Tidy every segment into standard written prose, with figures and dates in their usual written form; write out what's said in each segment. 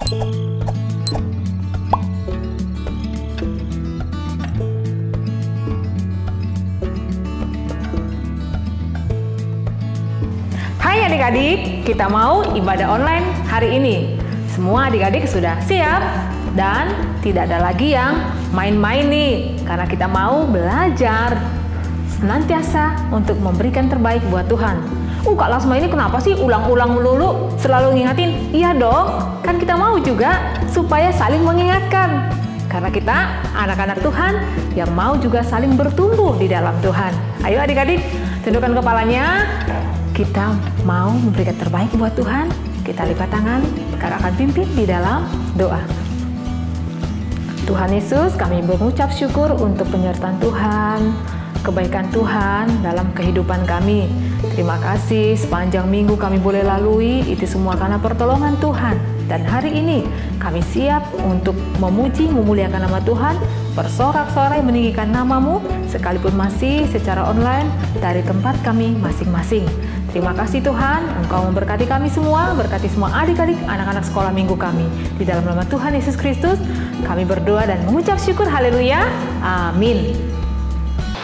Hai adik-adik, kita mau ibadah online hari ini. Semua adik-adik sudah siap dan tidak ada lagi yang main-main nih, karena kita mau belajar senantiasa untuk memberikan terbaik buat Tuhan. Kak Lasma ini kenapa sih ulang-ulang melulu, selalu ngingatin? Iya dong, kan kita mau juga supaya saling mengingatkan. Karena kita anak-anak Tuhan yang mau juga saling bertumbuh di dalam Tuhan. Ayo adik-adik, tundukkan kepalanya. Kita mau memberikan terbaik buat Tuhan. Kita lipat tangan, kakak akan pimpin di dalam doa. Tuhan Yesus, kami mengucap syukur untuk penyertaan Tuhan, kebaikan Tuhan dalam kehidupan kami. Terima kasih sepanjang minggu kami boleh lalui, itu semua karena pertolongan Tuhan. Dan hari ini kami siap untuk memuji, memuliakan nama Tuhan, bersorak-sorai meninggikan namamu, sekalipun masih secara online dari tempat kami masing-masing. Terima kasih Tuhan, Engkau memberkati kami semua, berkati semua adik-adik, anak-anak sekolah minggu kami. Di dalam nama Tuhan Yesus Kristus, kami berdoa dan mengucap syukur, haleluya, amin.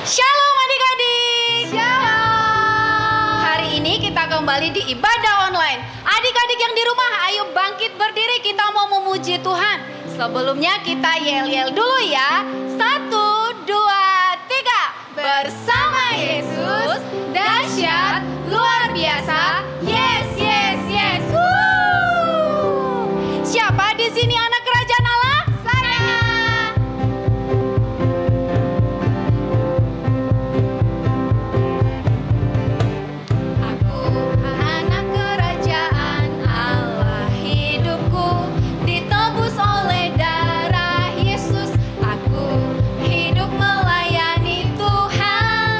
Shalom adik-adik. Shalom. Hari ini kita kembali di ibadah online. Adik-adik yang di rumah, ayo bangkit berdiri, kita mau memuji Tuhan. Sebelumnya kita yel-yel dulu ya. 1, 2, 3. Bersama Yesus, dahsyat, luar biasa. Yes, yes, yes. Siapa di sini anak kerajaan Allah? Saya. Aku anak kerajaan Allah, hidupku ditebus oleh darah Yesus. Aku hidup melayani Tuhan.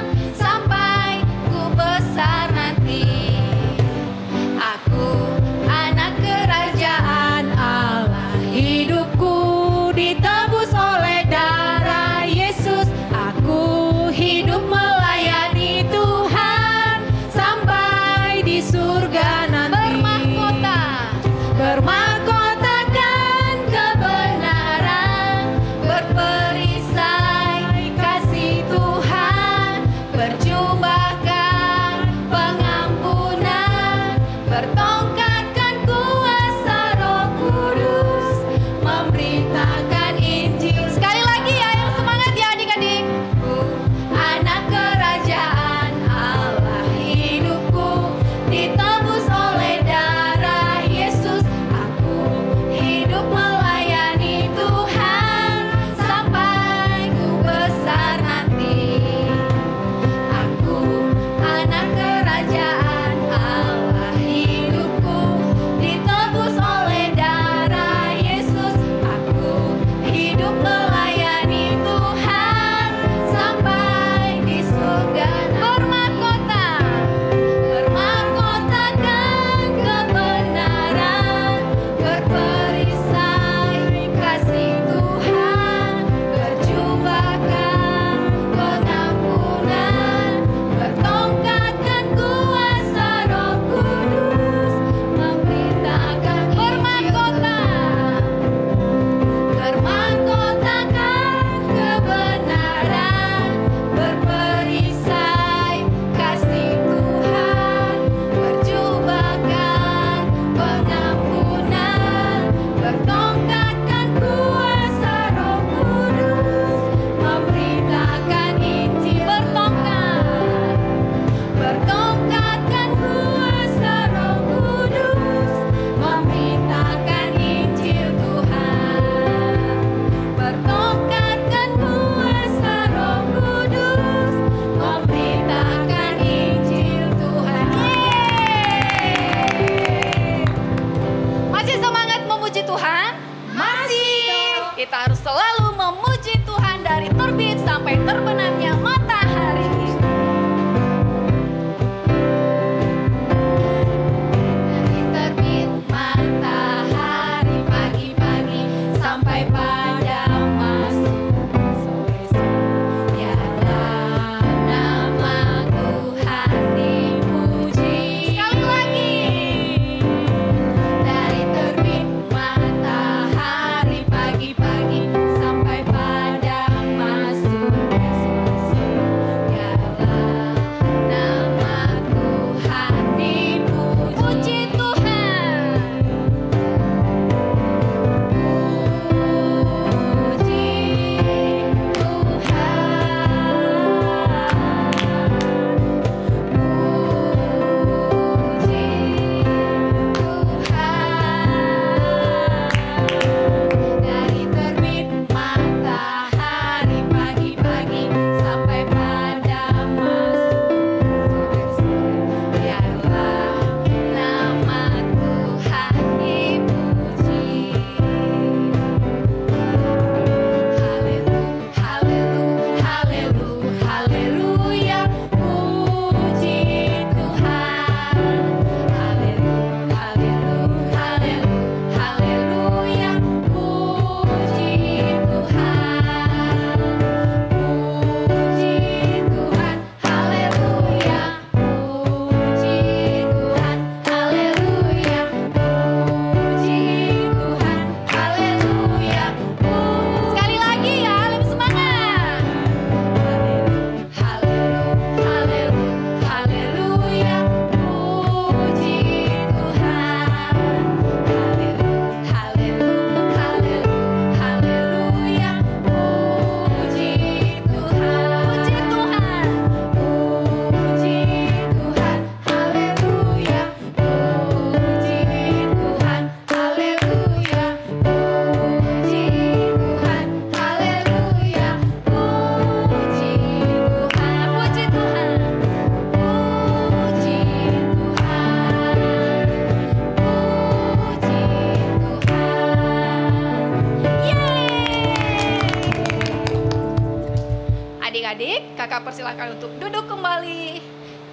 persilahkan untuk duduk kembali.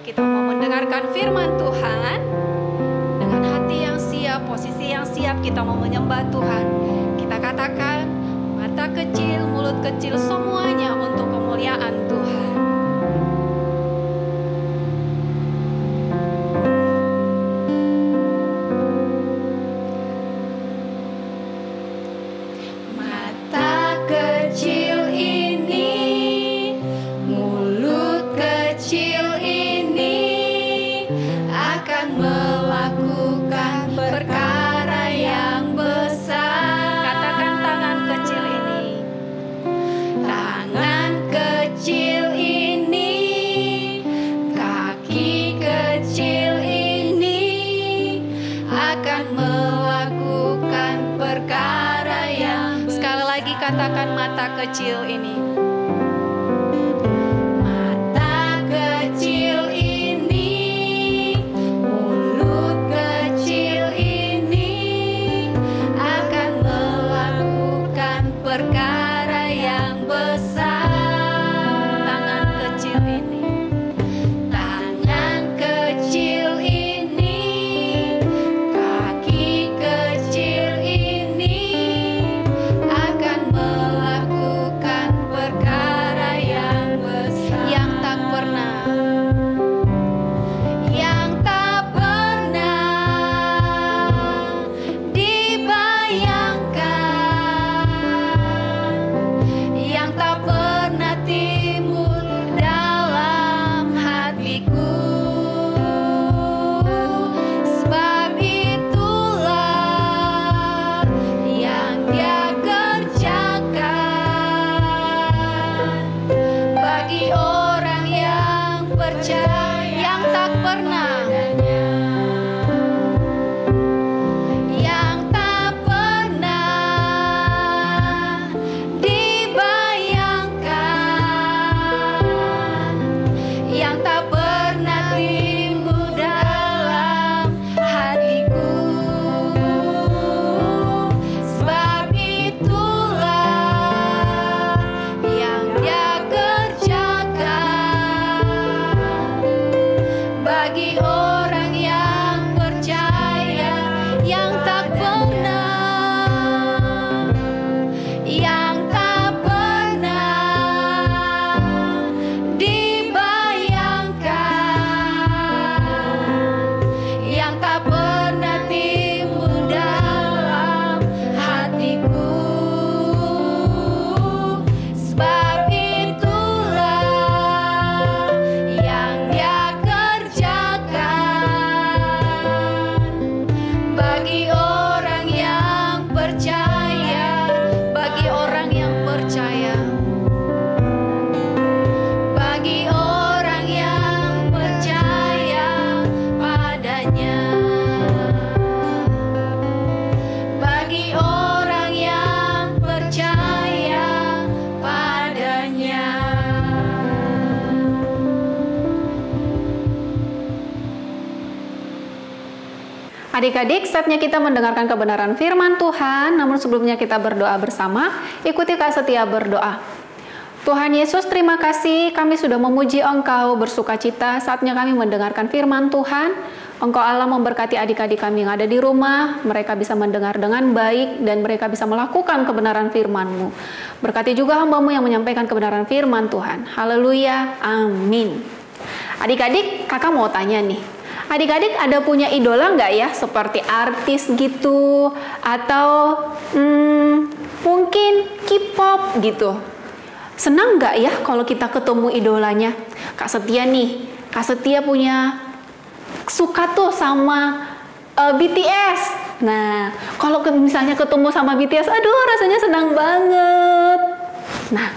Kita mau mendengarkan firman Tuhan. Dengan hati yang siap, posisi yang siap, kita mau menyembah Tuhan. Kita katakan, mata kecil, mulut kecil, semuanya untuk kemuliaan Tuhan. Katakan mata kecil ini. Mata kecil ini, mulut kecil ini akan melakukan perkara yang besar. Tangan kecil ini, tangan kecil ini, kaki kecil ini akan melakukan perkara yang besar, yang tak pernah dibayangkan, yang tak pernah timbul dalam hatiku. Sebab itulah yang Dia kerjakan bagi orang yang percaya, yang tak pernah dibayangkan, yang tak pernah timbul dalam hatiku. Sebab itulah yang Dia kerjakan bagi orang yang percaya, yang tak pernah dibayangkan, yang tak pernah timbul dalam hatiku. Sebab itulah yang Dia kerjakan bagi orang yang percaya, bagi orang yang percaya, bagi orang yang percaya padanya, bagi orang yang percaya padanya. Adik-adik, saatnya kita mendengarkan kebenaran firman Tuhan. Namun sebelumnya kita berdoa bersama. Ikuti Kak Setia berdoa. Tuhan Yesus, terima kasih kami sudah memuji Engkau, bersukacita saatnya kami mendengarkan firman Tuhan. Engkau Allah memberkati adik-adik kami yang ada di rumah, mereka bisa mendengar dengan baik dan mereka bisa melakukan kebenaran firman-Mu. Berkati juga hamba-Mu yang menyampaikan kebenaran firman Tuhan. Haleluya, amin. Adik-adik, kakak mau tanya nih, adik-adik ada punya idola nggak ya? Seperti artis gitu, atau mungkin K-pop gitu. Senang nggak ya kalau kita ketemu idolanya? Kak Setia nih, Kak Setia punya suka tuh sama BTS. Nah, kalau misalnya ketemu sama BTS, aduh rasanya senang banget. Nah,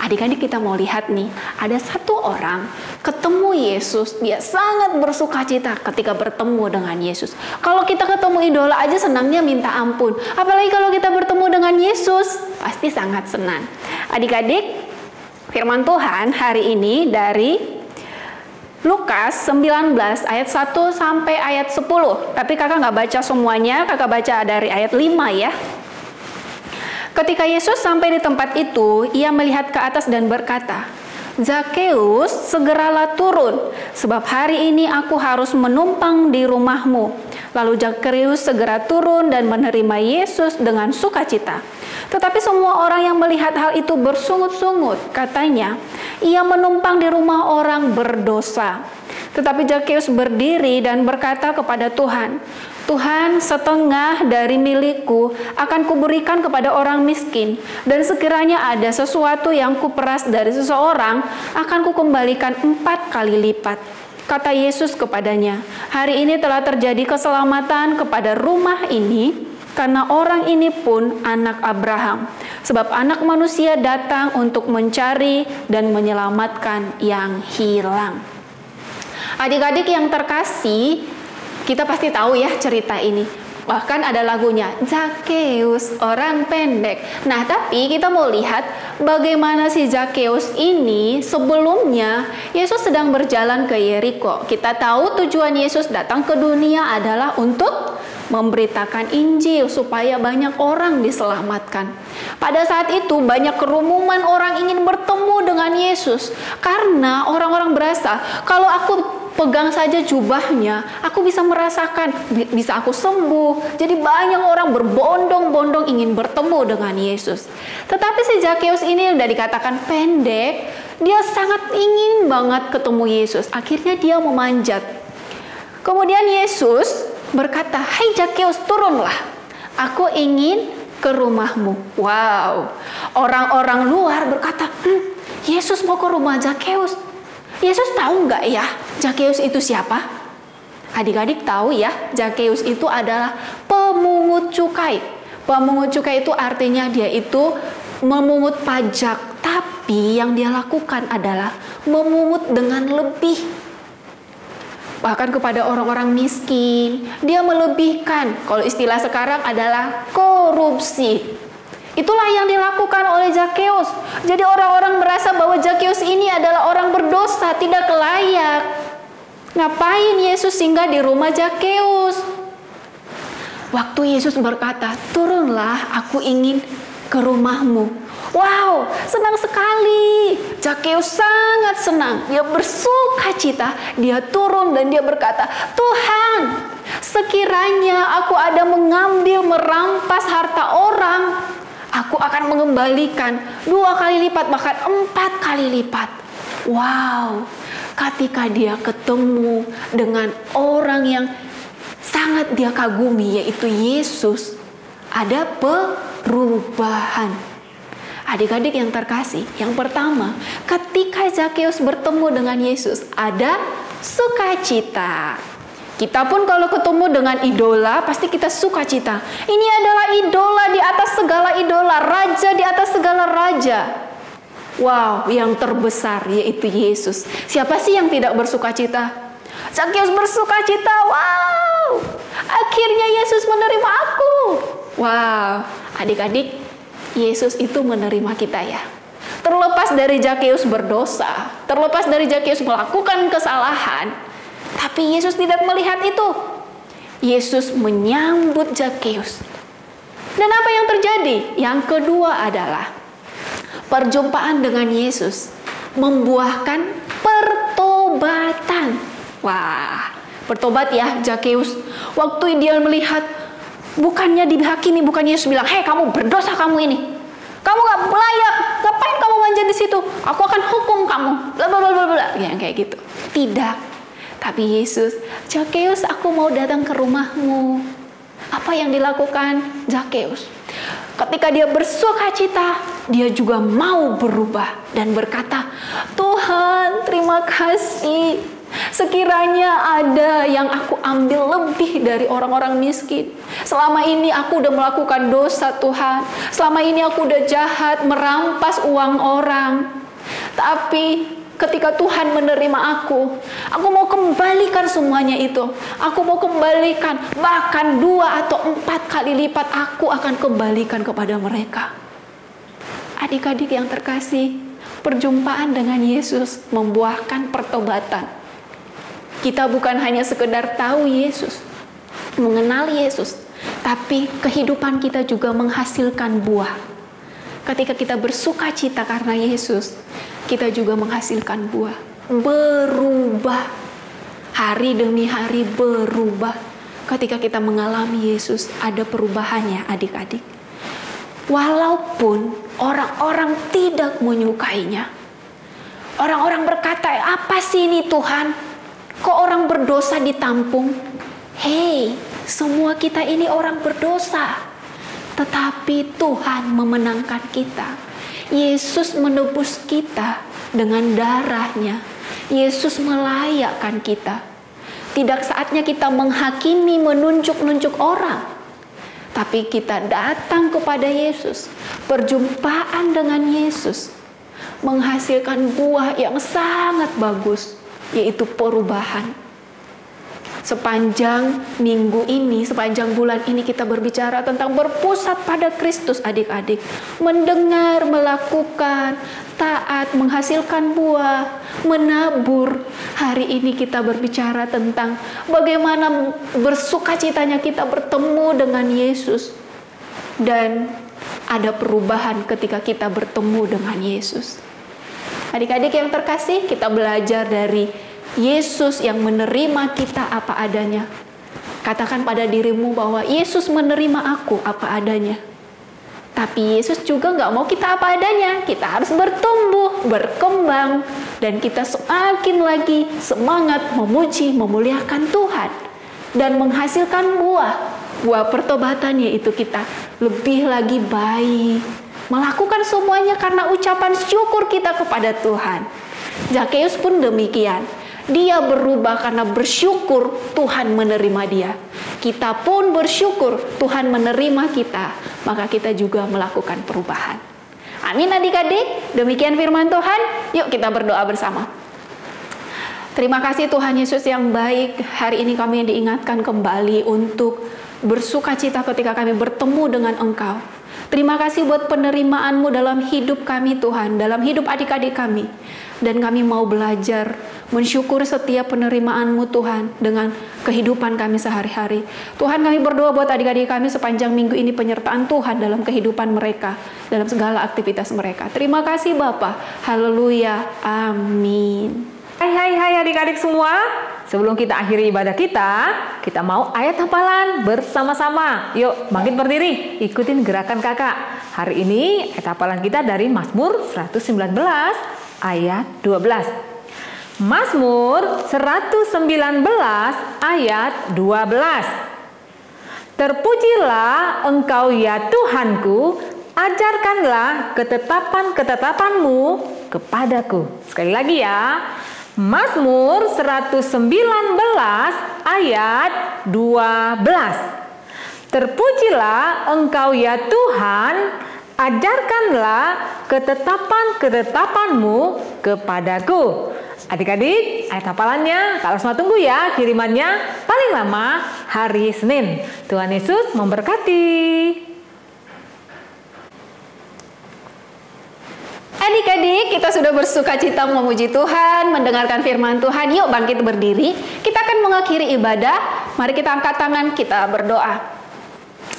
adik-adik kita mau lihat nih, ada satu orang ketemu Yesus, dia sangat bersukacita ketika bertemu dengan Yesus. Kalau kita ketemu idola aja senangnya minta ampun, apalagi kalau kita bertemu dengan Yesus, pasti sangat senang. Adik-adik, firman Tuhan hari ini dari Lukas 19 ayat 1 sampai ayat 10. Tapi kakak nggak baca semuanya, kakak baca dari ayat 5 ya. Ketika Yesus sampai di tempat itu, ia melihat ke atas dan berkata, "Zakeus, segeralah turun, sebab hari ini aku harus menumpang di rumahmu." Lalu Zakeus segera turun dan menerima Yesus dengan sukacita. Tetapi semua orang yang melihat hal itu bersungut-sungut. Katanya, ia menumpang di rumah orang berdosa. Tetapi Zakeus berdiri dan berkata kepada Tuhan, "Tuhan, setengah dari milikku akan kuberikan kepada orang miskin, dan sekiranya ada sesuatu yang kuperas dari seseorang, akan kukembalikan 4 kali lipat." Kata Yesus kepadanya, "Hari ini telah terjadi keselamatan kepada rumah ini, karena orang ini pun anak Abraham. Sebab anak manusia datang untuk mencari dan menyelamatkan yang hilang." Adik-adik yang terkasih, kita pasti tahu ya cerita ini. Bahkan ada lagunya, Zakeus, orang pendek. Nah, tapi kita mau lihat bagaimana si Zakeus ini sebelumnya Yesus sedang berjalan ke Yeriko. Kita tahu tujuan Yesus datang ke dunia adalah untuk memberitakan Injil supaya banyak orang diselamatkan. Pada saat itu banyak kerumunan orang ingin bertemu dengan Yesus karena orang-orang berasa kalau aku pegang saja jubahnya, aku bisa merasakan, bisa aku sembuh. Jadi banyak orang berbondong-bondong ingin bertemu dengan Yesus. Tetapi si Zakeus ini udah dikatakan pendek, dia sangat ingin banget ketemu Yesus. Akhirnya dia memanjat. Kemudian Yesus berkata, "Hai Zakeus, turunlah. Aku ingin ke rumahmu." Wow, orang-orang luar berkata, Yesus mau ke rumah Zakeus. Yesus tahu nggak ya Zakeus itu siapa? Adik-adik tahu ya, Zakeus itu adalah pemungut cukai. Pemungut cukai itu artinya dia itu memungut pajak, tapi yang dia lakukan adalah memungut dengan lebih. Bahkan kepada orang-orang miskin, dia melebihkan. Kalau istilah sekarang adalah korupsi. Itulah yang dilakukan oleh Zakeus. Jadi orang-orang merasa bahwa Zakeus ini adalah orang berdosa, tidak layak. Ngapain Yesus singgah di rumah Zakeus? Waktu Yesus berkata, "Turunlah, aku ingin ke rumahmu." Wow, senang sekali. Zakeus sangat senang. Dia bersukacita. Dia turun dan dia berkata, "Tuhan, sekiranya aku ada mengambil, merampas harta orang, aku akan mengembalikan 2 kali lipat, bahkan 4 kali lipat." Wow, ketika dia ketemu dengan orang yang sangat dia kagumi, yaitu Yesus, ada perubahan. Adik-adik yang terkasih, yang pertama, ketika Zakeus bertemu dengan Yesus, ada sukacita. Kita pun kalau ketemu dengan idola, pasti kita sukacita. Ini adalah idola di atas segala idola, raja di atas segala raja. Wow, yang terbesar yaitu Yesus. Siapa sih yang tidak bersukacita? Zakeus bersukacita. Wow, akhirnya Yesus menerima aku. Wow, adik-adik, Yesus itu menerima kita ya. Terlepas dari Zakeus berdosa, terlepas dari Zakeus melakukan kesalahan, tapi Yesus tidak melihat itu. Yesus menyambut Zakeus. Dan apa yang terjadi? Yang kedua adalah perjumpaan dengan Yesus membuahkan pertobatan. Wah, bertobat ya Zakeus. Waktu dia melihat, bukannya dihakimi, bukan Yesus bilang, "Hei, kamu berdosa kamu ini. Kamu gak layak. Ngapain kamu manjat di situ? Aku akan hukum kamu." Bla bla bla bla. Yang kayak gitu. Tidak. Tapi Yesus, "Zakeus, aku mau datang ke rumahmu." Apa yang dilakukan Zakeus? Ketika dia bersukacita, dia juga mau berubah dan berkata, "Tuhan, terima kasih. Sekiranya ada yang aku ambil lebih dari orang-orang miskin. Selama ini aku udah melakukan dosa, Tuhan. Selama ini aku udah jahat, merampas uang orang. Tapi ketika Tuhan menerima aku mau kembalikan semuanya itu. Aku mau kembalikan, bahkan 2 atau 4 kali lipat aku akan kembalikan kepada mereka." Adik-adik yang terkasih, perjumpaan dengan Yesus membuahkan pertobatan. Kita bukan hanya sekedar tahu Yesus, mengenal Yesus, tapi kehidupan kita juga menghasilkan buah. Ketika kita bersukacita karena Yesus, kita juga menghasilkan buah. Berubah. Hari demi hari berubah. Ketika kita mengalami Yesus, ada perubahannya adik-adik. Walaupun orang-orang tidak menyukainya. Orang-orang berkata, apa sih ini Tuhan? Kok orang berdosa ditampung? Hei, semua kita ini orang berdosa. Tetapi Tuhan memenangkan kita. Yesus menebus kita dengan darahnya. Yesus melayakkan kita. Tidak saatnya kita menghakimi, menunjuk-nunjuk orang. Tapi kita datang kepada Yesus. Perjumpaan dengan Yesus menghasilkan buah yang sangat bagus, yaitu perubahan. Sepanjang minggu ini, sepanjang bulan ini kita berbicara tentang berpusat pada Kristus adik-adik. Mendengar, melakukan, taat, menghasilkan buah, menabur. Hari ini kita berbicara tentang bagaimana bersukacitanya kita bertemu dengan Yesus. Dan ada perubahan ketika kita bertemu dengan Yesus. Adik-adik yang terkasih, kita belajar dari Yesus yang menerima kita apa adanya. Katakan pada dirimu bahwa Yesus menerima aku apa adanya. Tapi Yesus juga nggak mau kita apa adanya. Kita harus bertumbuh, berkembang, dan kita semakin lagi semangat memuji, memuliakan Tuhan, dan menghasilkan buah. Buah pertobatan, yaitu kita lebih lagi baik, melakukan semuanya karena ucapan syukur kita kepada Tuhan. Zakheus pun demikian. Dia berubah karena bersyukur Tuhan menerima dia. Kita pun bersyukur Tuhan menerima kita, maka kita juga melakukan perubahan. Amin adik-adik, demikian firman Tuhan. Yuk kita berdoa bersama. Terima kasih Tuhan Yesus yang baik. Hari ini kami diingatkan kembali untuk bersukacita ketika kami bertemu dengan Engkau. Terima kasih buat penerimaan-Mu dalam hidup kami Tuhan, dalam hidup adik-adik kami. Dan kami mau belajar mensyukur setiap penerimaan-Mu Tuhan dengan kehidupan kami sehari-hari. Tuhan, kami berdoa buat adik-adik kami sepanjang minggu ini, penyertaan Tuhan dalam kehidupan mereka, dalam segala aktivitas mereka. Terima kasih Bapa. Haleluya. Amin. Hai adik-adik semua. Sebelum kita akhiri ibadah kita mau ayat hafalan bersama-sama. Yuk, bangkit berdiri, ikutin gerakan kakak. Hari ini ayat hafalan kita dari Mazmur 119 ayat 12. Mazmur 119 ayat 12. Terpujilah Engkau ya Tuhanku, ajarkanlah ketetapan-ketetapan-Mu kepadaku. Sekali lagi ya. Mazmur 119 ayat 12. Terpujilah Engkau ya Tuhan, ajarkanlah ketetapan-ketetapan-Mu kepadaku. Adik-adik, ayat hafalannya kalau semua tunggu ya, kirimannya paling lama hari Senin. Tuhan Yesus memberkati. Adik-adik, kita sudah bersukacita memuji Tuhan, mendengarkan firman Tuhan. Yuk bangkit berdiri. Kita akan mengakhiri ibadah. Mari kita angkat tangan, kita berdoa.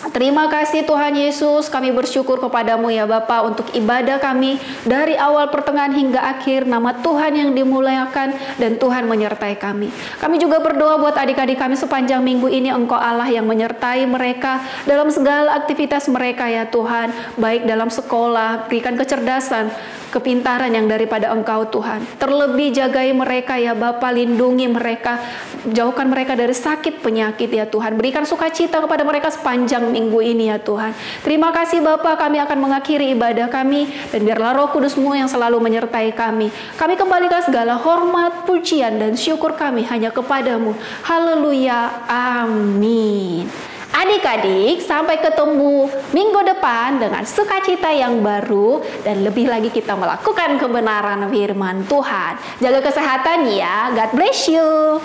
Terima kasih Tuhan Yesus, kami bersyukur kepadamu ya Bapa untuk ibadah kami dari awal pertengahan hingga akhir. Nama Tuhan yang dimuliakan dan Tuhan menyertai kami. Kami juga berdoa buat adik-adik kami sepanjang minggu ini. Engkau Allah yang menyertai mereka dalam segala aktivitas mereka ya Tuhan. Baik dalam sekolah, berikan kecerdasan, kepintaran yang daripada Engkau Tuhan. Terlebih jagai mereka ya Bapa, lindungi mereka, jauhkan mereka dari sakit penyakit ya Tuhan. Berikan sukacita kepada mereka sepanjang minggu ini ya Tuhan. Terima kasih Bapa, kami akan mengakhiri ibadah kami, dan biarlah Roh Kudus-Mu yang selalu menyertai kami. Kami kembalikan segala hormat, pujian, dan syukur kami hanya kepadamu. Haleluya, amin. Adik-adik, sampai ketemu minggu depan dengan sukacita yang baru, dan lebih lagi kita melakukan kebenaran firman Tuhan. Jaga kesehatan ya, God bless you.